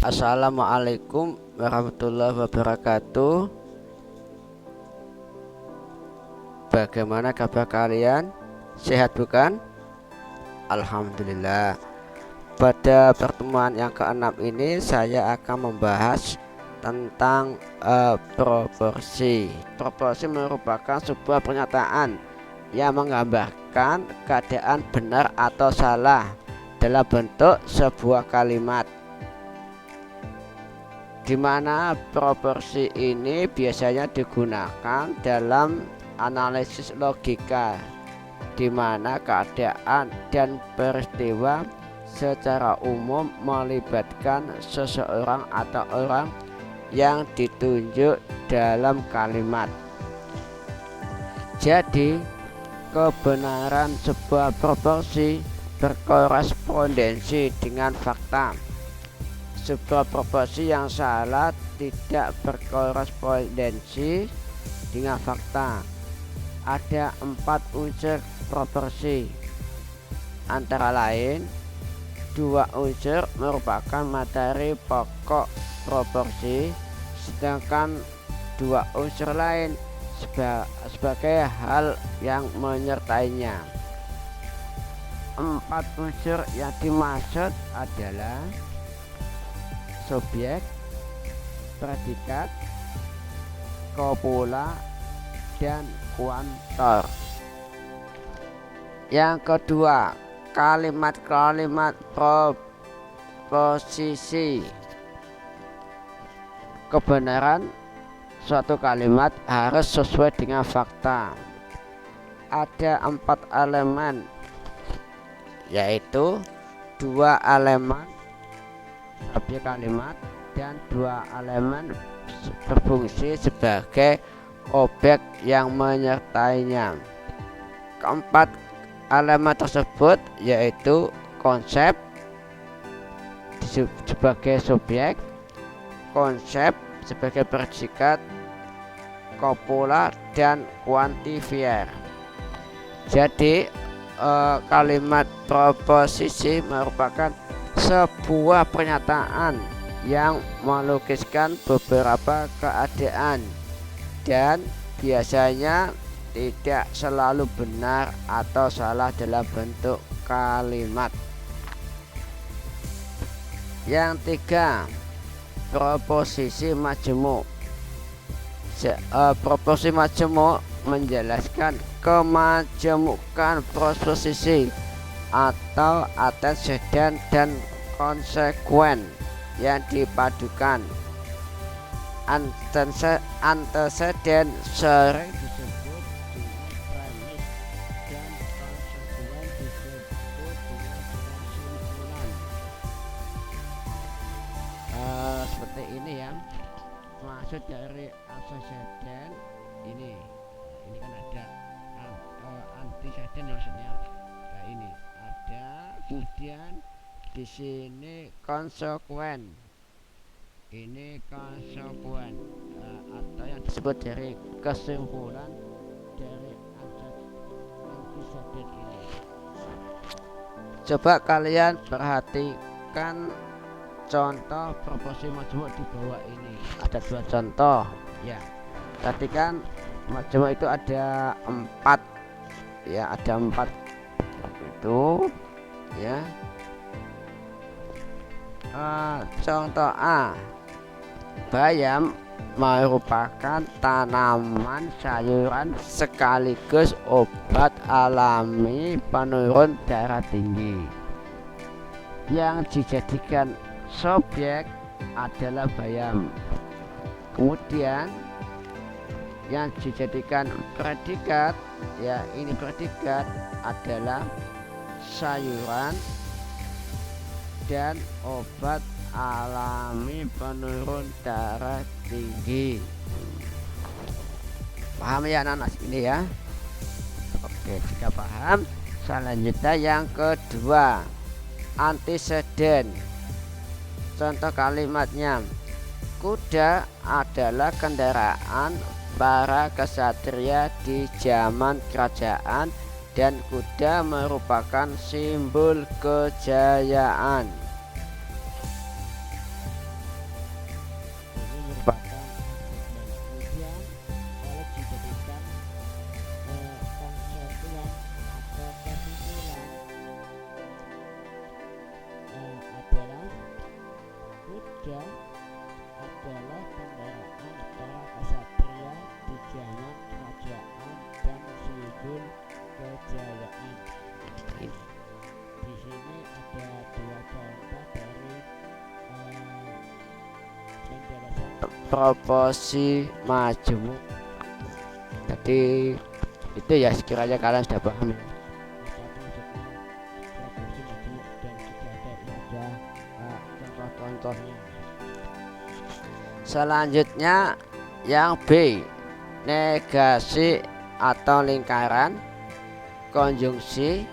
Assalamualaikum warahmatullahi wabarakatuh. Bagaimana kabar kalian? Sehat bukan? Alhamdulillah. Pada pertemuan yang keenam ini saya akan membahas tentang proporsi. Proporsi merupakan sebuah pernyataan yang menggambarkan keadaan benar atau salah dalam bentuk sebuah kalimat, di mana proporsi ini biasanya digunakan dalam analisis logika, di mana keadaan dan peristiwa secara umum melibatkan seseorang atau orang yang ditunjuk dalam kalimat. Jadi, kebenaran sebuah proporsi berkorespondensi dengan fakta. Sebuah proporsi yang salah tidak berkorespondensi dengan fakta. Ada 4 unsur proporsi, antara lain 2 unsur merupakan materi pokok proporsi, sedangkan 2 unsur lain sebagai hal yang menyertainya. 4 unsur yang dimaksud adalah subjek, predikat, kopula, dan kuantor. Yang kedua, kalimat-kalimat proposisi. Kebenaran suatu kalimat harus sesuai dengan fakta. Ada 4 elemen, yaitu 2 elemen subjek kalimat dan 2 elemen berfungsi sebagai objek yang menyertainya. Keempat elemen tersebut yaitu konsep sebagai subjek, konsep sebagai predikat, kopula, dan kuantifier. Jadi kalimat proposisi merupakan sebuah pernyataan yang melukiskan beberapa keadaan dan biasanya tidak selalu benar atau salah dalam bentuk kalimat. Yang 3, proposisi majemuk. Proposisi majemuk menjelaskan kemajemukan proposisi atau anteseden dan konsekuen yang dipadukan. Anteseden sering disebut dengan premis dan konsekuen disebut dengan kesimpulan. Seperti ini ya, maksud dari anteseden ini kan ada anteseden maksudnya. Nah, ini ada, kemudian di sini konsekuen, ini konsekuen atau yang disebut dari kesimpulan dari anteseden ini. Coba kalian perhatikan contoh proporsi majemuk di bawah ini. Ada 2 contoh ya. Perhatikan majemuk itu ada 4 ya, ada 4 itu ya. Contoh A, bayam merupakan tanaman sayuran sekaligus obat alami penurun darah tinggi. Yang dijadikan subjek adalah bayam. Kemudian yang dijadikan predikat, ya ini predikat adalah sayuran dan obat alami penurun darah tinggi. Paham ya anak-anak ini ya? Oke, jika paham, selanjutnya yang kedua, anteseden. Contoh kalimatnya, kuda adalah kendaraan para kesatria di zaman kerajaan dan kuda merupakan simbol kejayaan. proporsi majemuk. Jadi itu ya, sekiranya kalian sudah paham ya. Contoh-contohnya. Selanjutnya yang B, negasi atau lingkaran, konjungsi,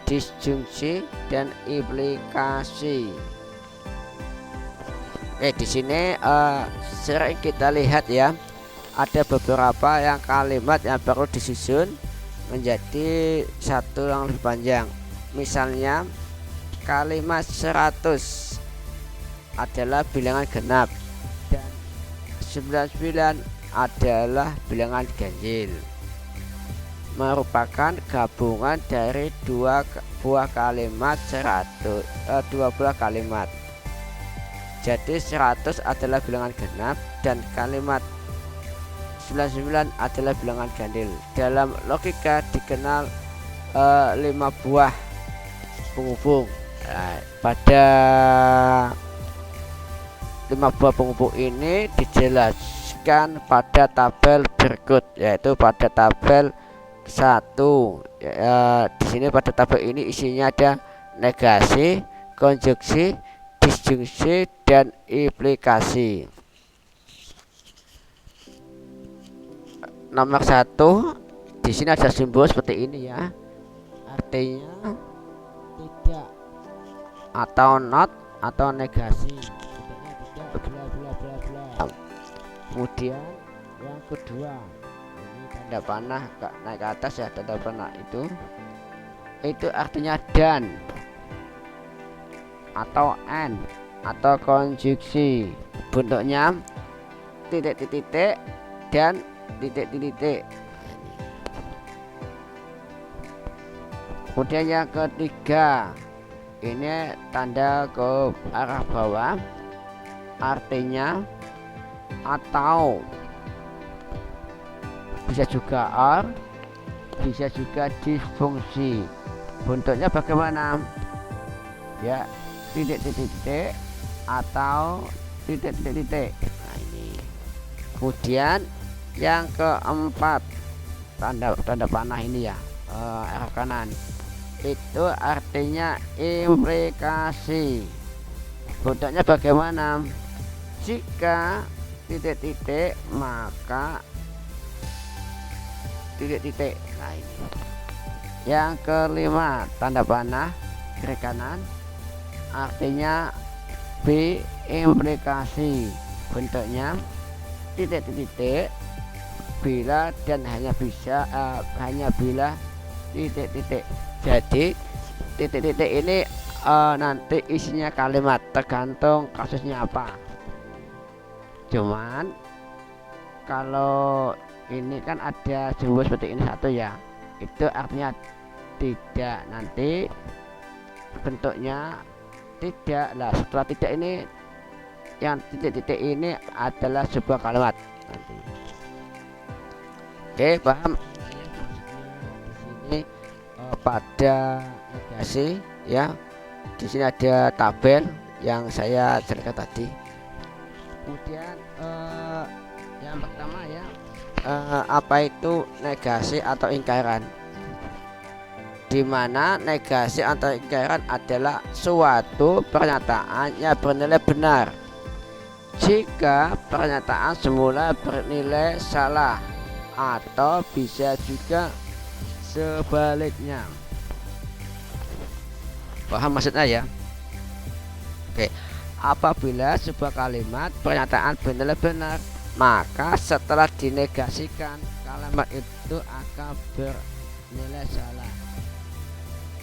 disjungsi, dan implikasi. Oke, di sini sering kita lihat ya, ada beberapa yang kalimat yang perlu disusun menjadi satu yang lebih panjang. Misalnya kalimat 100 adalah bilangan genap dan 99 adalah bilangan ganjil, merupakan gabungan dari dua buah kalimat 2 buah kalimat. Jadi 100 adalah bilangan genap dan kalimat 99 adalah bilangan ganjil. Dalam logika dikenal 5 buah penghubung. Pada 5 buah penghubung ini dijelaskan pada tabel berikut, yaitu pada tabel 1. Di sini pada tabel ini isinya ada negasi, konjungsi, disjungsi, dan implikasi. Nomor 1, di sini ada simbol seperti ini ya, artinya tidak atau not atau negasi. Bla bla bla bla. Kemudian yang kedua, ini tanda panah naik ke atas ya, tanda panah itu artinya dan atau and atau konjungsi, bentuknya titik-titik dan titik-titik. Kemudian yang ketiga, ini tanda ke arah bawah, artinya atau, bisa juga or, bisa juga disfungsi. Bentuknya bagaimana ya, titik-titik atau titik-titik. Nah, ini. Kemudian yang keempat, tanda panah ini ya, arah kanan, itu artinya implikasi. Bentuknya bagaimana? Jika titik-titik maka titik-titik. Nah, ini. Yang kelima, tanda panah kiri kanan, artinya B, implikasi. Bentuknya titik-titik bila dan hanya bila titik-titik. Jadi titik-titik ini nanti isinya kalimat, tergantung kasusnya apa. Cuman kalau ini kan ada simbol seperti ini satu ya, itu artinya tidak, nanti bentuknya tidak. Lah setelah tidak ini, yang titik-titik ini adalah sebuah kalimat nanti. Oke, paham? Di sini pada negasi ya, di sini ada tabel yang saya ceritakan tadi. Kemudian yang pertama ya, apa itu negasi atau ingkaran? Di mana negasi atau ingkaran adalah suatu pernyataan yang bernilai benar jika pernyataan semula bernilai salah, atau bisa juga sebaliknya. Paham maksudnya ya? Oke, apabila sebuah kalimat pernyataan bernilai benar, maka setelah dinegasikan kalimat itu akan bernilai salah.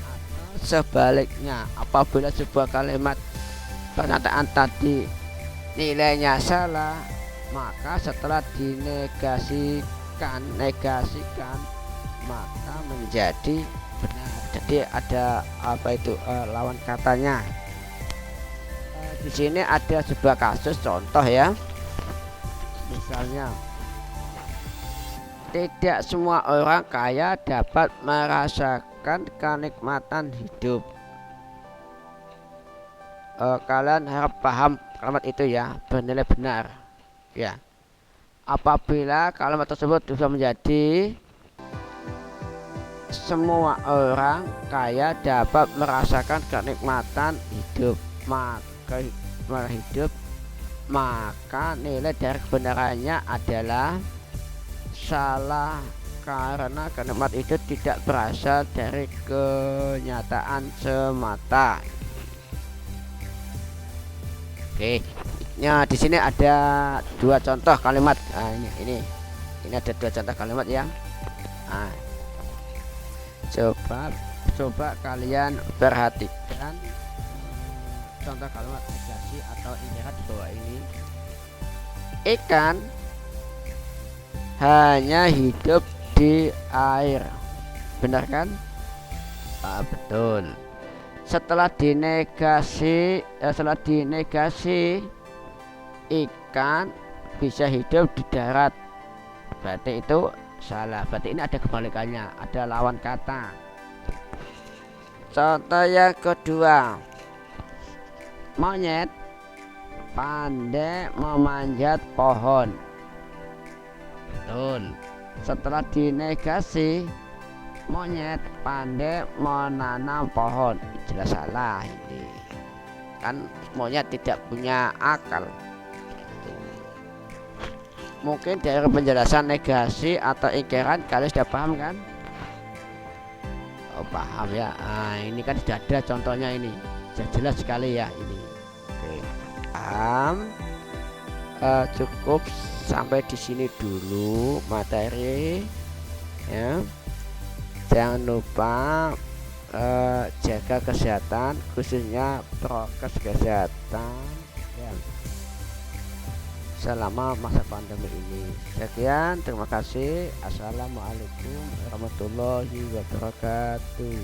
Atau sebaliknya, apabila sebuah kalimat pernyataan tadi nilainya salah, maka setelah negasikan maka menjadi benar. Jadi ada apa itu lawan katanya. Di sini ada sebuah kasus contoh ya. Misalnya, tidak semua orang kaya dapat merasakan kenikmatan hidup. Kalian harap paham kalimat itu ya, bernilai benar ya. Apabila kalimat tersebut bisa menjadi semua orang kaya dapat merasakan kenikmatan hidup, maka nilai dari kebenarannya adalah salah, karena kenikmat itu tidak berasal dari kenyataan semata. Oke. Nah, di sini ada dua contoh kalimat. Nah, ini ada dua contoh kalimat yang coba kalian perhatikan contoh kalimat negasi atau inyarat di bawah ini. Ikan hanya hidup di air, benar kan? Betul. Setelah dinegasi ikan bisa hidup di darat, berarti itu salah. Berarti ini ada kebalikannya, ada lawan kata. Contoh yang kedua, monyet pandai memanjat pohon. Betul. Setelah dinegasi, monyet pandai menanam pohon. Jelas salah ini. Kan monyet tidak punya akal. Mungkin dari penjelasan negasi atau ingkaran kalian sudah paham kan? Oh, paham ya. Nah, ini kan sudah ada contohnya ini. Sudah jelas sekali ya ini. Oke. Paham? Cukup sampai di sini dulu materi ya. Jangan lupa jaga kesehatan, khususnya prokes kesehatan ya, selama masa pandemi ini. Sekian, terima kasih. Assalamualaikum warahmatullahi wabarakatuh.